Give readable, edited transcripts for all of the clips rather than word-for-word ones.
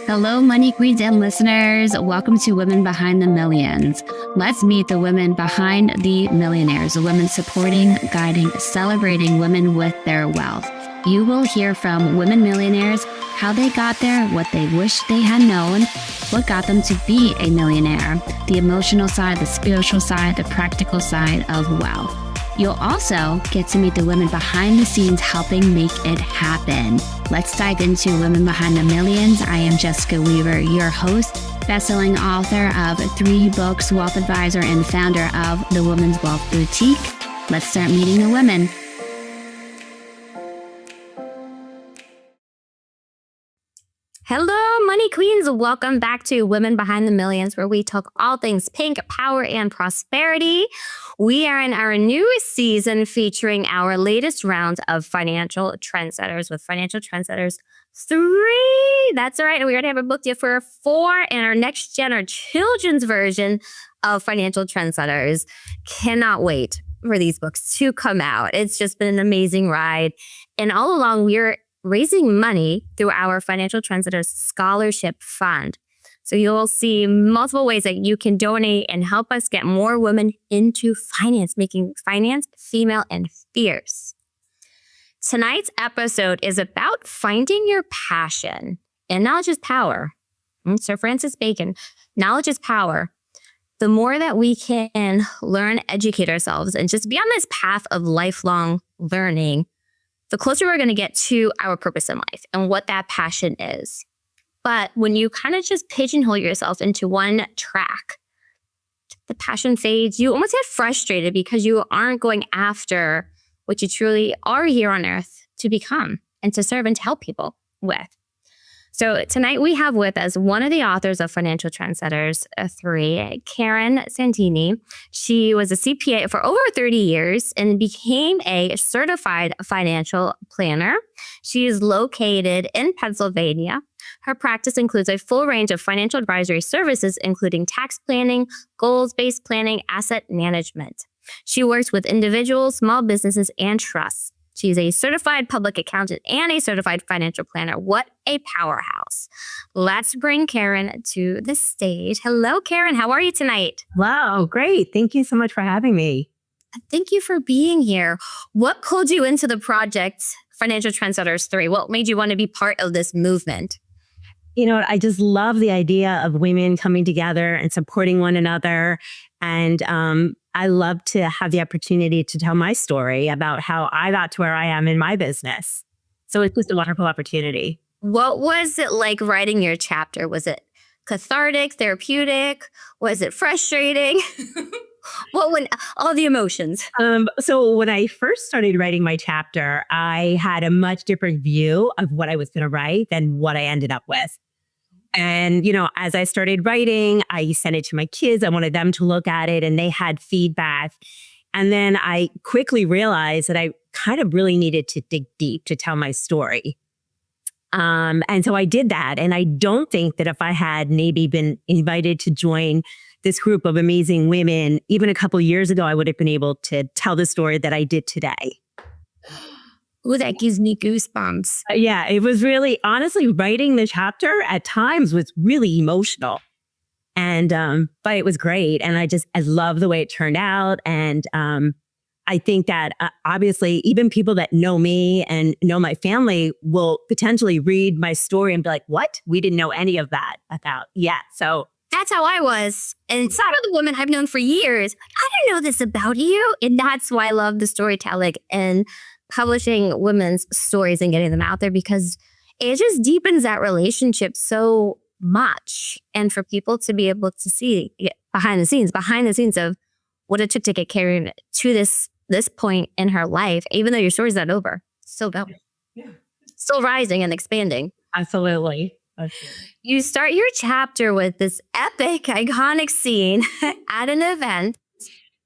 Hello, Money Queens and listeners. Welcome to Women Behind the Millions. Let's meet the women behind the millionaires, the women supporting, guiding, celebrating women with their wealth. You will hear from women millionaires, how they got there, what they wish they had known, what got them to be a millionaire, the emotional side, the spiritual side, the practical side of wealth. You'll also get to meet the women behind the scenes helping make it happen. Let's dive into Women Behind the Millions. I am Jessica Weaver, your host, best-selling author of 3 books, wealth advisor, and founder of the Women's Wealth Boutique. Let's start meeting the women. Hello, Money Queens. Welcome back to Women Behind the Millions, where we talk all things pink, power, and prosperity. We are in our newest season featuring our latest round of Financial Trendsetters with Financial Trendsetters 3. That's right. And we already have a book deal for 4 and our next gen, our children's version of Financial Trendsetters. Cannot wait for these books to come out. It's just been an amazing ride. And all along, we're raising money through our Financial Trendsetters Scholarship Fund. So you'll see multiple ways that you can donate and help us get more women into finance, making finance female and fierce. Tonight's episode is about finding your passion, and knowledge is power. Sir Francis Bacon, knowledge is power. The more that we can learn, educate ourselves, and just be on this path of lifelong learning, the closer we're going to get to our purpose in life and what that passion is. But when you kind of just pigeonhole yourself into one track, the passion fades. You almost get frustrated because you aren't going after what you truly are here on earth to become and to serve and to help people with. So tonight we have with us one of the authors of Financial Trendsetters 3, Karen Santini. She was a CPA for over 30 years and became a certified financial planner. She is located in Pennsylvania. Her practice includes a full range of financial advisory services, including tax planning, goals-based planning, asset management. She works with individuals, small businesses, and trusts. She's a certified public accountant and a certified financial planner. What a powerhouse. Let's bring Karen to the stage. Hello, Karen. How are you tonight? Wow, great. Thank you so much for having me. Thank you for being here. What pulled you into the project Financial Trendsetters 3? What made you want to be part of this movement? You know what? I just love the idea of women coming together and supporting one another. And I love to have the opportunity to tell my story about how I got to where I am in my business. So it's just a wonderful opportunity. What was it like writing your chapter? Was it cathartic, therapeutic? Was it frustrating? What went all the emotions? So when I first started writing my chapter, I had a much different view of what I was going to write than what I ended up with. And, you know, as I started writing, I sent it to my kids. I wanted them to look at it and they had feedback. And then I quickly realized that I kind of really needed to dig deep to tell my story. And so I did that. And I don't think that if I had maybe been invited to join this group of amazing women, even a couple of years ago, I would have been able to tell the story that I did today. Ooh, that gives me goosebumps. Yeah, it was really, honestly, writing the chapter at times was really emotional. And, but it was great. And I love the way it turned out. And I think that obviously even people that know me and know my family will potentially read my story and be like, what? We didn't know any of that about. Yeah. So that's how I was. And some of the women I've known for years, I didn't know this about you. And that's why I love the storytelling and publishing women's stories and getting them out there, because it just deepens that relationship so much. And for people to be able to see behind the scenes of what it took to get Karen to this point in her life, even though your story's not over, still going, still rising and expanding. Absolutely. You start your chapter with this epic, iconic scene at an event.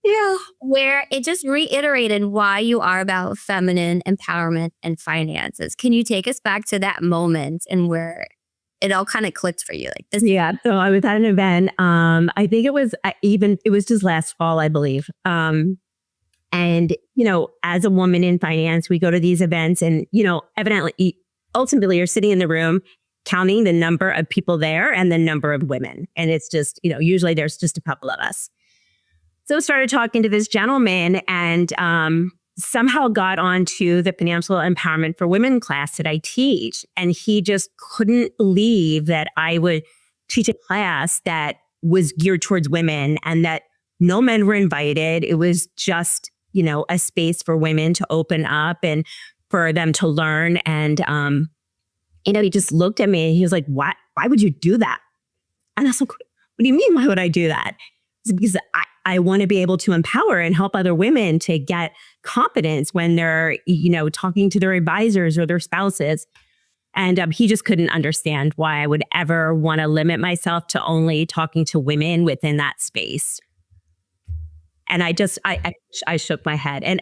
Yeah, where it just reiterated why you are about feminine empowerment and finances. Can you take us back to that moment and where it all kind of clicked for you? Like this? Yeah. So I was at an event. I think it was just last fall, I believe. And, you know, as a woman in finance, we go to these events and, you know, ultimately you're sitting in the room counting the number of people there and the number of women. And it's just, usually there's just a couple of us. So I started talking to this gentleman and somehow got onto the Financial Empowerment for Women class that I teach. And he just couldn't believe that I would teach a class that was geared towards women and that no men were invited. It was just, a space for women to open up and for them to learn. And, he just looked at me and he was like, why would you do that? And I was like, what do you mean? Why would I do that? It's because I want to be able to empower and help other women to get confidence when they're, talking to their advisors or their spouses. And he just couldn't understand why I would ever want to limit myself to only talking to women within that space. And I shook my head. And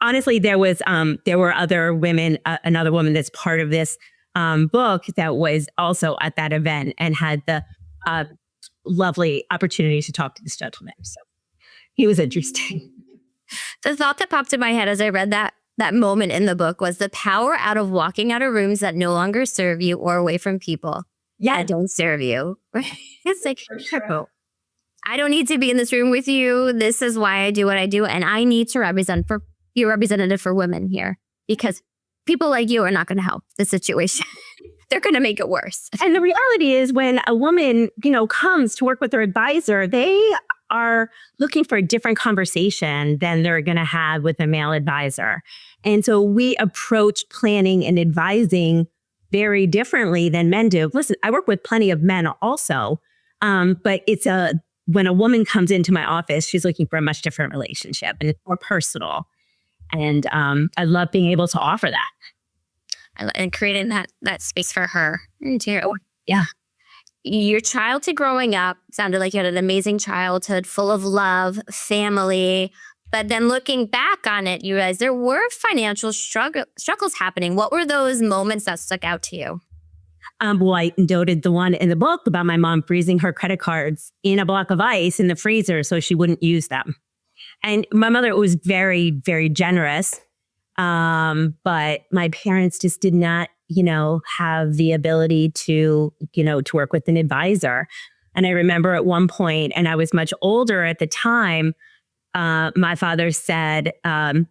honestly, there were other women, another woman that's part of this book that was also at that event and had the lovely opportunity to talk to this gentleman. So he was interesting. The thought that popped in my head as I read that moment in the book was the power out of walking out of rooms that no longer serve you or away from people that don't serve you. It's like, I don't need to be in this room with you. This is why I do what I do. And I need to be a representative for women here because people like you are not going to help the situation. They're going to make it worse. And the reality is when a woman, comes to work with their advisor, they are looking for a different conversation than they're going to have with a male advisor. And so we approach planning and advising very differently than men do. Listen, I work with plenty of men also, but when a woman comes into my office, she's looking for a much different relationship and it's more personal. And I love being able to offer that. And creating that space for her. Yeah. Your childhood growing up sounded like you had an amazing childhood full of love, family. But then looking back on it, you realize there were financial struggles happening. What were those moments that stuck out to you? Well, I noted the one in the book about my mom freezing her credit cards in a block of ice in the freezer so she wouldn't use them. And my mother was very, very generous. But my parents just did not, have the ability to work with an advisor. And I remember at one point, and I was much older at the time, my father said, my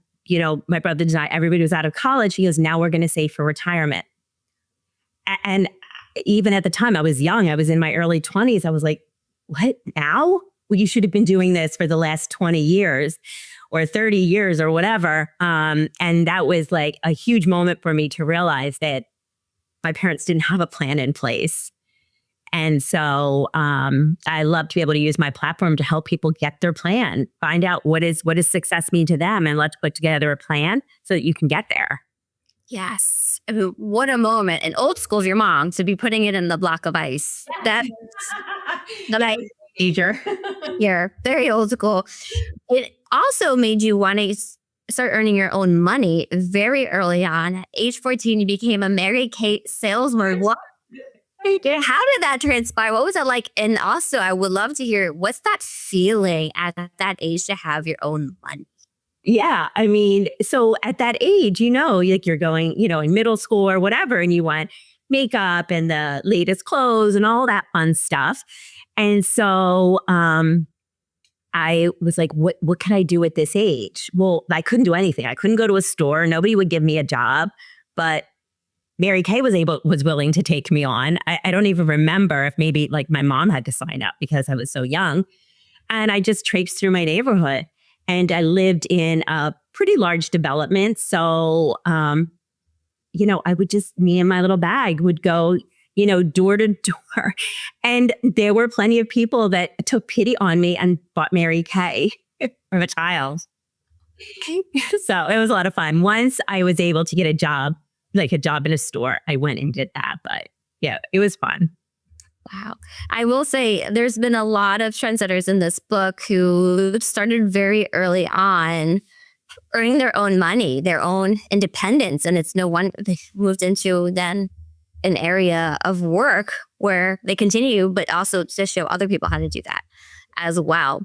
brothers and I, everybody was out of college. He goes, now we're going to save for retirement. And even at the time I was young, I was in my early 20s. I was like, what now? Well, you should have been doing this for the last 20 years or 30 years or whatever. And that was like a huge moment for me to realize that my parents didn't have a plan in place. And so I love to be able to use my platform to help people get their plan, find out what does success mean to them, and let's put together a plan so that you can get there. Yes. I mean, what a moment. And old school of your mom to be putting it in the block of ice. That's major. Yeah, very old school. It also made you want to start earning your own money very early on. At age 14, you became a Mary Kate salesman. What? How did that transpire? What was it like? And also, I would love to hear, what's that feeling at that age to have your own money? Yeah. I mean, so at that age, like you're going, in middle school or whatever, and you want makeup and the latest clothes and all that fun stuff. And so I was like, what can I do at this age? Well, I couldn't do anything. I couldn't go to a store. Nobody would give me a job. But Mary Kay was willing to take me on. I don't even remember if maybe like my mom had to sign up because I was so young. And I just traipsed through my neighborhood. And I lived in a pretty large development. So, I would me and my little bag would go, door to door. And there were plenty of people that took pity on me and bought Mary Kay from a child. So it was a lot of fun. Once I was able to get a job in a store, I went and did that. But yeah, it was fun. Wow. I will say there's been a lot of trendsetters in this book who started very early on earning their own money, their own independence. And it's no wonder they moved into then an area of work where they continue, but also to show other people how to do that as well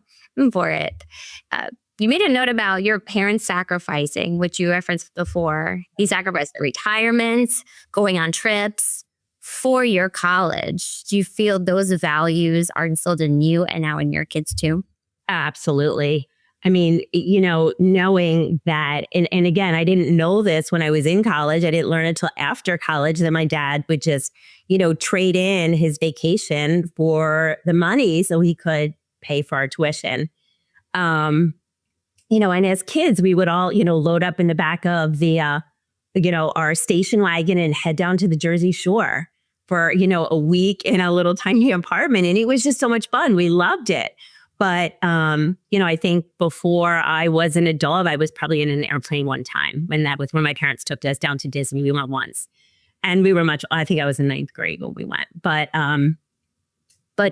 for it. You made a note about your parents sacrificing, which you referenced before. He sacrificed retirement, going on trips, for your college, do you feel those values are instilled in you and now in your kids too? Absolutely. I mean, knowing that, and again, I didn't know this when I was in college. I didn't learn until after college that my dad would just, trade in his vacation for the money so he could pay for our tuition. And as kids, we would all, load up in the back of the, our station wagon and head down to the Jersey Shore for, a week in a little tiny apartment. And it was just so much fun. We loved it. But, I think before I was an adult, I was probably in an airplane one time. And that was when my parents took us down to Disney. We went once. And we were I think I was in ninth grade when we went. But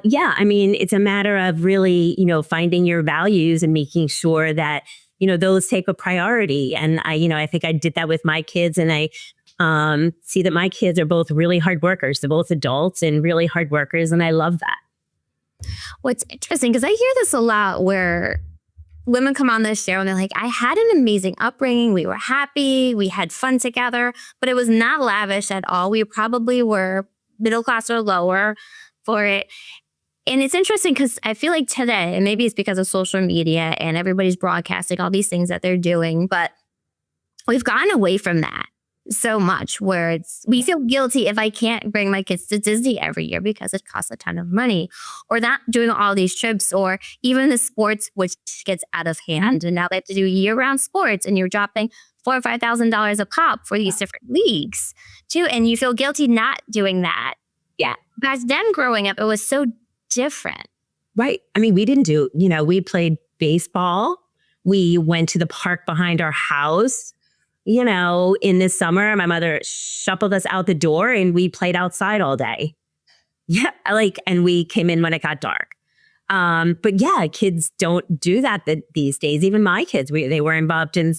yeah, I mean, it's a matter of really, finding your values and making sure that, those take a priority. And I think I did that with my kids. And I see that my kids are both really hard workers. They're both adults and really hard workers. And I love that. What's interesting, because I hear this a lot where women come on this show and they're like, I had an amazing upbringing. We were happy. We had fun together, but it was not lavish at all. We probably were middle class or lower for it. And it's interesting because I feel like today, and maybe it's because of social media and everybody's broadcasting all these things that they're doing, but we've gotten away from that so much where we feel guilty if I can't bring my kids to Disney every year because it costs a ton of money, or not doing all these trips, or even the sports, which gets out of hand. And now they have to do year-round sports and you're dropping $4,000 or $5,000 a pop for these different leagues too. And you feel guilty not doing that. Yeah. Back then growing up, it was so different. Right. I mean, we didn't we played baseball. We went to the park behind our house. In the summer, my mother shuffled us out the door and we played outside all day. Yeah. And we came in when it got dark. But yeah, kids don't do that these days. Even my kids, they were involved in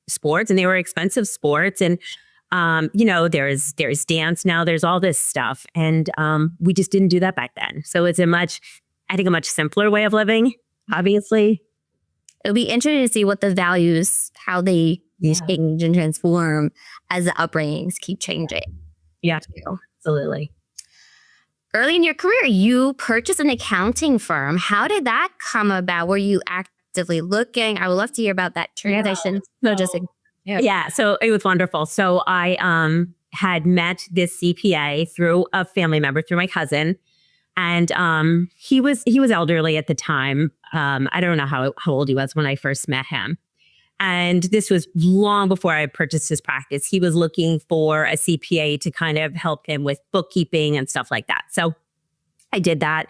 sports, and they were expensive sports. And, there's dance now, there's all this stuff. And we just didn't do that back then. So it's a much simpler way of living, obviously. It'll be interesting to see what the values, how they change and transform as the upbringings keep changing. Yeah, absolutely. Early in your career, you purchased an accounting firm. How did that come about? Were you actively looking? I would love to hear about that transition. So it was wonderful. So I had met this CPA through a family member, through my cousin. And he was elderly at the time. I don't know how old he was when I first met him. And this was long before I purchased his practice. He was looking for a CPA to kind of help him with bookkeeping and stuff like that. So I did that.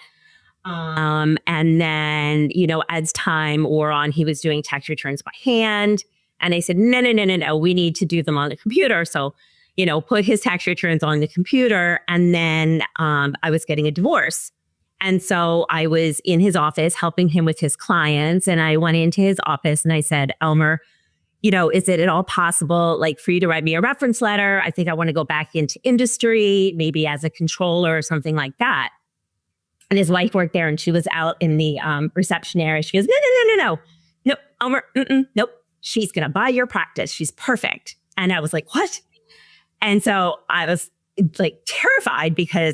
And then, as time wore on, he was doing tax returns by hand. And I said, no, we need to do them on the computer. So, put his tax returns on the computer. And then I was getting a divorce. And so I was in his office helping him with his clients. And I went into his office and I said, Elmer, is it at all possible for you to write me a reference letter? I think I want to go back into industry, maybe as a controller or something like that. And his wife worked there and she was out in the reception area. She goes, no, Elmer, nope. She's going to buy your practice. She's perfect. And I was like, what? And so I was terrified because,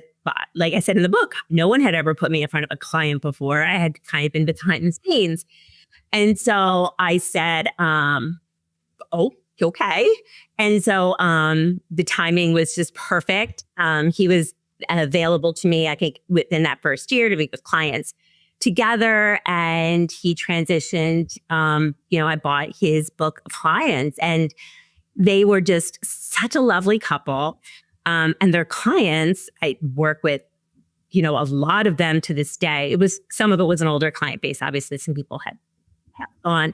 like I said in the book, no one had ever put me in front of a client before. I had kind of been behind the scenes. And so I said, oh, okay. And so the timing was just perfect. He was available to me, I think, within that first year to meet with clients together. And he transitioned, I bought his book of clients and they were just such a lovely couple. And their clients, I work with, a lot of them to this day. Some of it was an older client base. Obviously, some people had gone.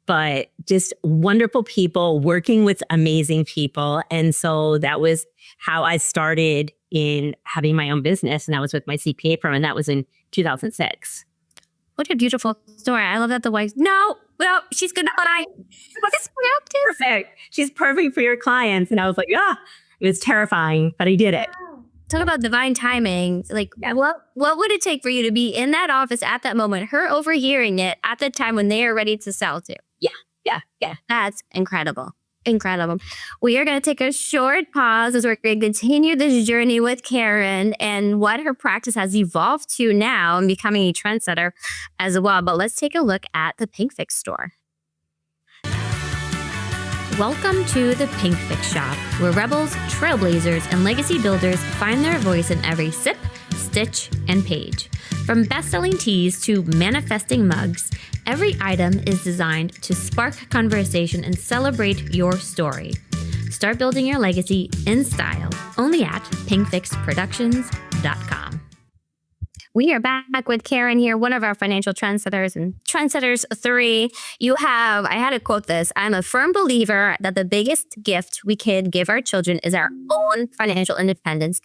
But just wonderful people working with amazing people. And so that was how I started in having my own business. And that was with my CPA firm. And that was in 2006. What a beautiful story. I love that the wife, no, she's going to buy. Perfect. She's perfect for your clients. And I was like, it was terrifying, but I did it. Talk about divine timing. What would it take for you to be in that office at that moment, her overhearing it at the time when they are ready to sell to? Yeah. That's incredible. Incredible. We are going to take a short pause as we're going to continue this journey with Karen and what her practice has evolved to now and becoming a trendsetter as well. But let's take a look at the Pink Fix store. Welcome to the Pink Fix shop, where rebels, trailblazers, and legacy builders find their voice in every sip, stitch, and page. From best-selling teas to manifesting mugs, every item is designed to spark conversation and celebrate your story. Start building your legacy in style, only at pinkfixproductions.com. We are back with Karen here, one of our financial trendsetters and Trendsetters 3. I had to quote this. I'm a firm believer that the biggest gift we can give our children is our own financial independence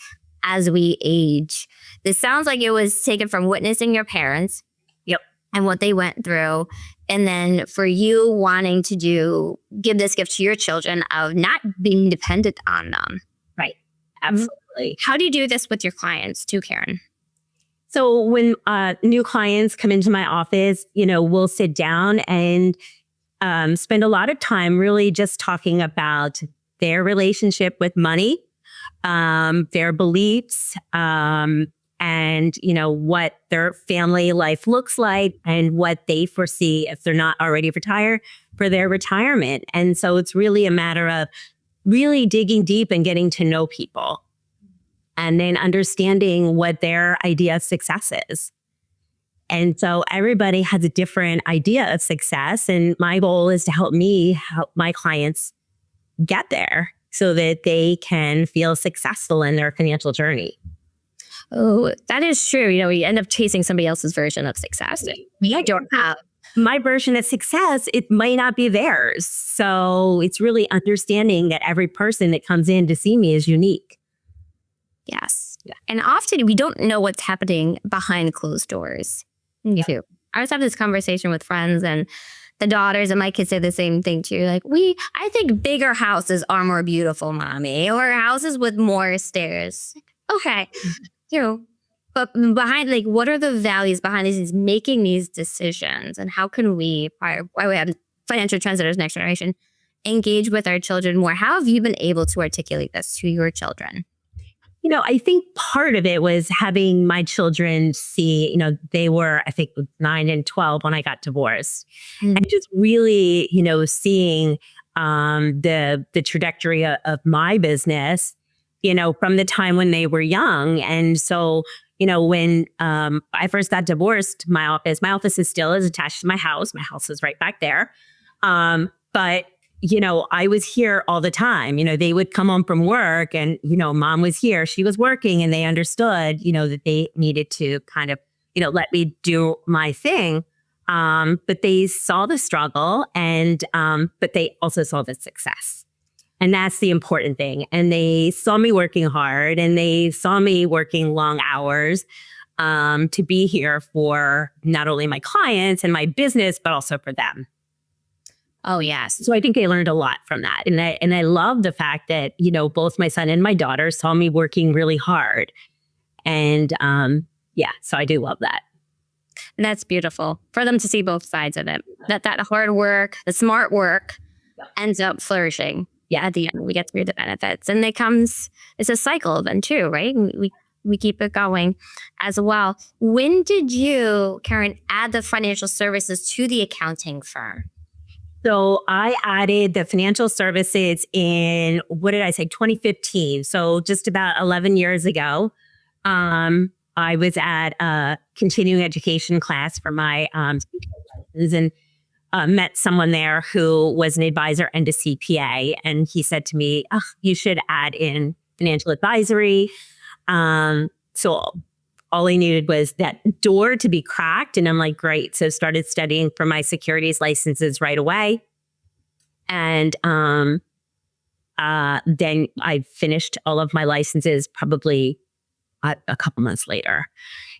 as we age. This sounds like it was taken from witnessing your parents. Yep. And what they went through. And then for you wanting to give this gift to your children of not being dependent on them. Right. Absolutely. How do you do this with your clients too, Karen? So when new clients come into my office, we'll sit down and spend a lot of time really just talking about their relationship with money, their beliefs, and what their family life looks like and what they foresee if they're not already retired for their retirement. And so it's really a matter of really digging deep and getting to know people. And then understanding what their idea of success is. And so everybody has a different idea of success. And my goal is to help my clients get there so that they can feel successful in their financial journey. Oh, that is true. We end up chasing somebody else's version of success. I don't have. My version of success, it might not be theirs. So it's really understanding that every person that comes in to see me is unique. Yes. Yeah. And often we don't know what's happening behind closed doors. Me too. I was having this conversation with friends and the daughters and my kids say the same thing too. Like, I think bigger houses are more beautiful, mommy, or houses with more stairs. Okay. But behind, what are the values behind these making these decisions, and how can we have financial trendsetters next generation engage with our children more? How have you been able to articulate this to your children? I think part of it was having my children see, they were, I think, 9 and 12 when I got divorced. Mm-hmm. And just really, seeing the trajectory of my business, from the time when they were young. And so, when I first got divorced, my office is attached to my house. My house is right back there. But I was here all the time. They would come home from work and, mom was here, she was working, and they understood, that they needed to kind of, let me do my thing. But they saw the struggle but they also saw the success. And that's the important thing. And they saw me working hard, and they saw me working long hours to be here for not only my clients and my business, but also for them. Oh, yes. So I think they learned a lot from that. And I love the fact that, both my son and my daughter saw me working really hard. And so I do love that. And that's beautiful for them to see both sides of it. That hard work, the smart work ends up flourishing. Yeah, at the end, we get to reap the benefits. And it's a cycle then too, right? We keep it going as well. When did you, Karen, add the financial services to the accounting firm? So I added the financial services in, 2015. So just about 11 years ago. I was at a continuing education class for my and met someone there who was an advisor and a CPA. And he said to me, you should add in financial advisory. So all I needed was that door to be cracked. And I'm like, great. So started studying for my securities licenses right away. And then I finished all of my licenses probably a couple months later.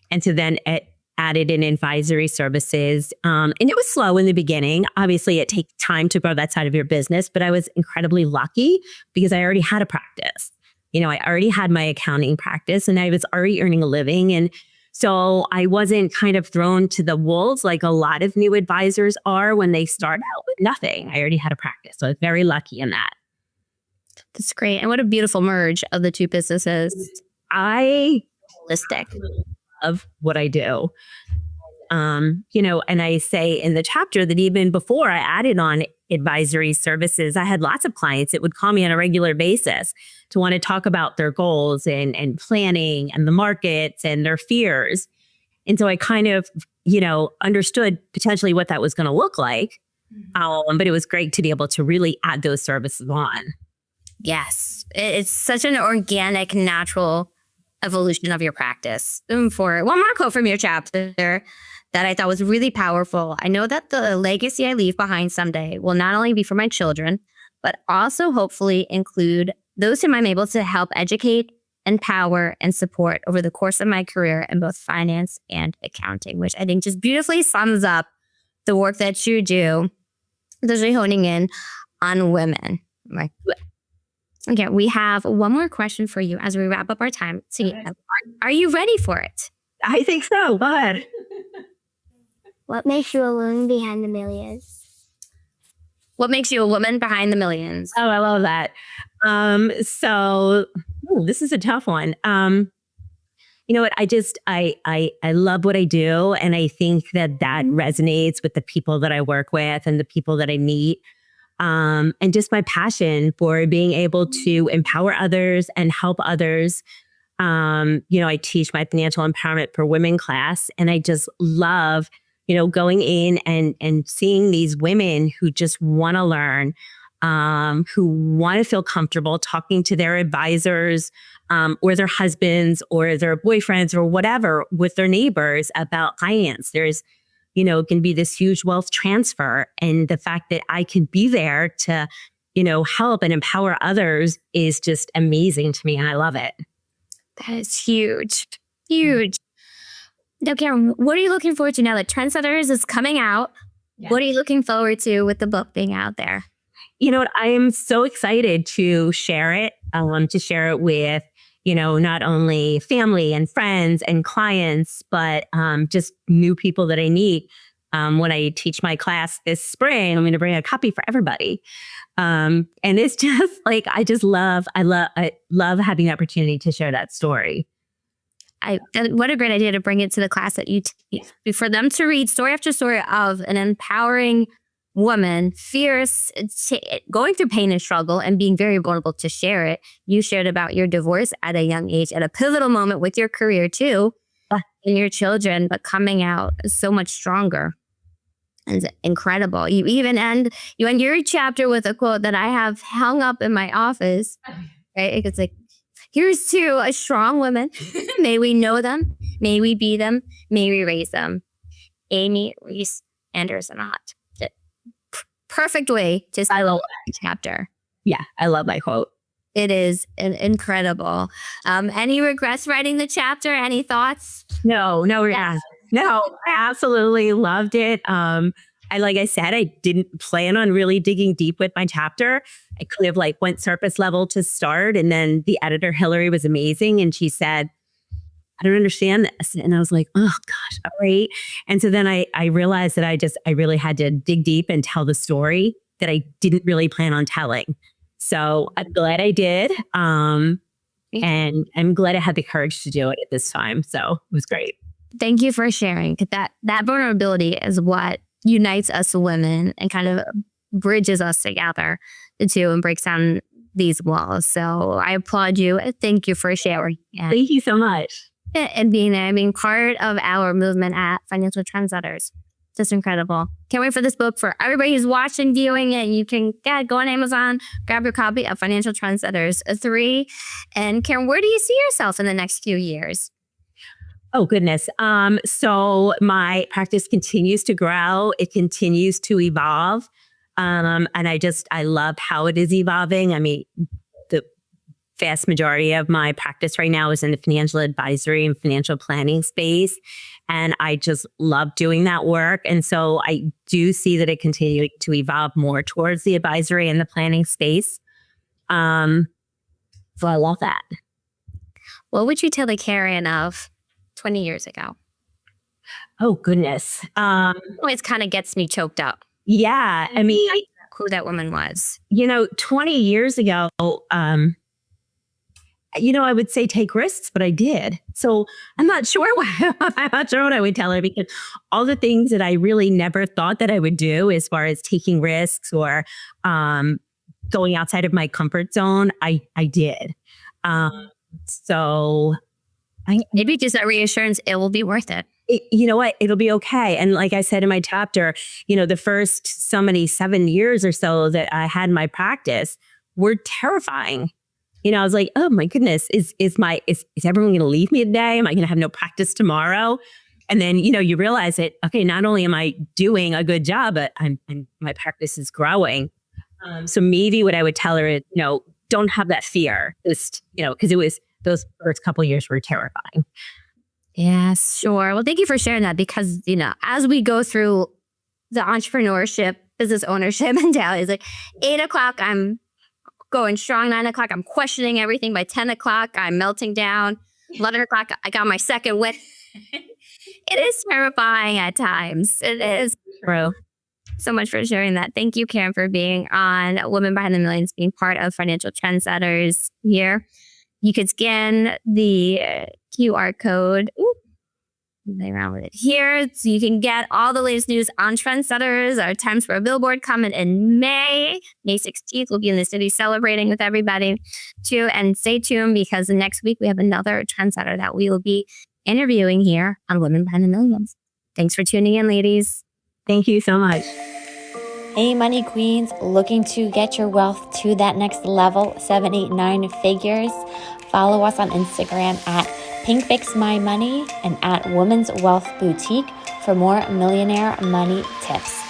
And so then it added in advisory services. And it was slow in the beginning. Obviously, it takes time to grow that side of your business. But I was incredibly lucky because I already had a practice. I already had my accounting practice and I was already earning a living. And So I wasn't kind of thrown to the wolves like a lot of new advisors are when they start out with nothing. I already had a practice. So I was very lucky in that. That's great. And what a beautiful merge of the two businesses. I Holistic. love what I do. And I say in the chapter that even before I added on advisory services, I had lots of clients that would call me on a regular basis to want to talk about their goals and planning and the markets and their fears. And so I kind of, understood potentially what that was going to look like. But it was great to be able to really add those services on. Yes. It's such an organic, natural evolution of your practice. For one more quote from your chapter that I thought was really powerful. I know that the legacy I leave behind someday will not only be for my children, but also hopefully include those whom I'm able to help educate, empower, and support over the course of my career in both finance and accounting, which I think just beautifully sums up the work that you do, especially honing in on women. Okay, we have one more question for you as we wrap up our time together. Are you ready for it? I think so. Go ahead. What makes you a woman behind the millions? What makes you a woman behind the millions? Oh, I love that. This is a tough one. You know what? I love what I do. And I think that resonates with the people that I work with and the people that I meet. And just my passion for being able to empower others and help others. I teach my financial empowerment for women class, and I just love, going in and seeing these women who just want to learn, who want to feel comfortable talking to their advisors, or their husbands or their boyfriends or whatever with their neighbors about finance. There's, can be this huge wealth transfer. And the fact that I can be there to, help and empower others is just amazing to me. And I love it. That is huge. Huge. Now, Karen, what are you looking forward to now that Trendsetters is coming out? Yeah. What are you looking forward to with the book being out there? You know what? I am so excited to share it with, not only family and friends and clients, but just new people that I meet. When I teach my class this spring, I'm going to bring a copy for everybody. And it's just like, I love having the opportunity to share that story. What a great idea to bring it to the class that you teach, for them to read story after story of an empowering woman, fierce, going through pain and struggle and being very vulnerable to share it. You shared about your divorce at a young age, at a pivotal moment with your career too, and your children, but coming out so much stronger. And incredible. You end your chapter with a quote that I have hung up in my office, right? It's like, here's to a strong woman. May we know them. May we be them. May we raise them. Amy Reese Anderson-Ott. Perfect way to start the chapter. Yeah, I love that quote. It is incredible. Any regrets writing the chapter? Any thoughts? No regrets. No, I absolutely loved it. Like I said, I didn't plan on really digging deep with my chapter. I kind of went surface level to start. And then the editor, Hillary, was amazing. And she said, I don't understand this. And I was like, oh gosh, all right. And so then I realized that I really had to dig deep and tell the story that I didn't really plan on telling. So I'm glad I did. And I'm glad I had the courage to do it at this time. So it was great. Thank you for sharing. That vulnerability is what unites us women and kind of bridges us together, the two, and breaks down these walls. So I applaud you. Thank you for sharing. Thank you so much. And being there, being part of our movement at Financial Trendsetters. Just incredible. Can't wait for this book for everybody who's watching, viewing it. You can go on Amazon, grab your copy of Financial Trendsetters 3. And Karen, where do you see yourself in the next few years? Oh, goodness. So my practice continues to grow. It continues to evolve. And I love how it is evolving. I mean, the vast majority of my practice right now is in the financial advisory and financial planning space. And I just love doing that work. And so I do see that it continues to evolve more towards the advisory and the planning space. So I love that. What would you tell the Karen of 20 years ago? Oh, goodness. Always kind of gets me choked up. Yeah. I mean, Who that woman was. 20 years ago, I would say take risks, but I did. So I'm not sure what I would tell her, because all the things that I really never thought that I would do, as far as taking risks or going outside of my comfort zone, I did. So Maybe just that reassurance, it will be worth it. you know what? It'll be okay. And like I said in my chapter, the first 7 years or so that I had my practice were terrifying. I was like, oh my goodness, is everyone going to leave me today? Am I going to have no practice tomorrow? And then, you realize that, okay, not only am I doing a good job, but my practice is growing. So maybe what I would tell her is, don't have that fear. Just, because it was, those first couple of years were terrifying. Yes, sure. Well, thank you for sharing that, because, as we go through the entrepreneurship, business ownership mentality, it's like 8 o'clock, I'm going strong. 9 o'clock, I'm questioning everything. By 10 o'clock, I'm melting down. 11 o'clock, I got my second win. It is terrifying at times. It is. True. So much for sharing that. Thank you, Karen, for being on Women Behind the Millions, being part of Financial Trendsetters here. You could scan the QR code. Play around with it here. So you can get all the latest news on Trendsetters. Our Times for a Billboard coming in May. May 16th, we'll be in the city celebrating with everybody too. And stay tuned, because next week we have another trendsetter that we will be interviewing here on Women Behind the Millions. Thanks for tuning in, ladies. Thank you so much. Hey, money queens, looking to get your wealth to that next level, 7, 8, 9 figures? Follow us on Instagram at PinkFixMyMoney and at Women's Wealth Boutique for more millionaire money tips.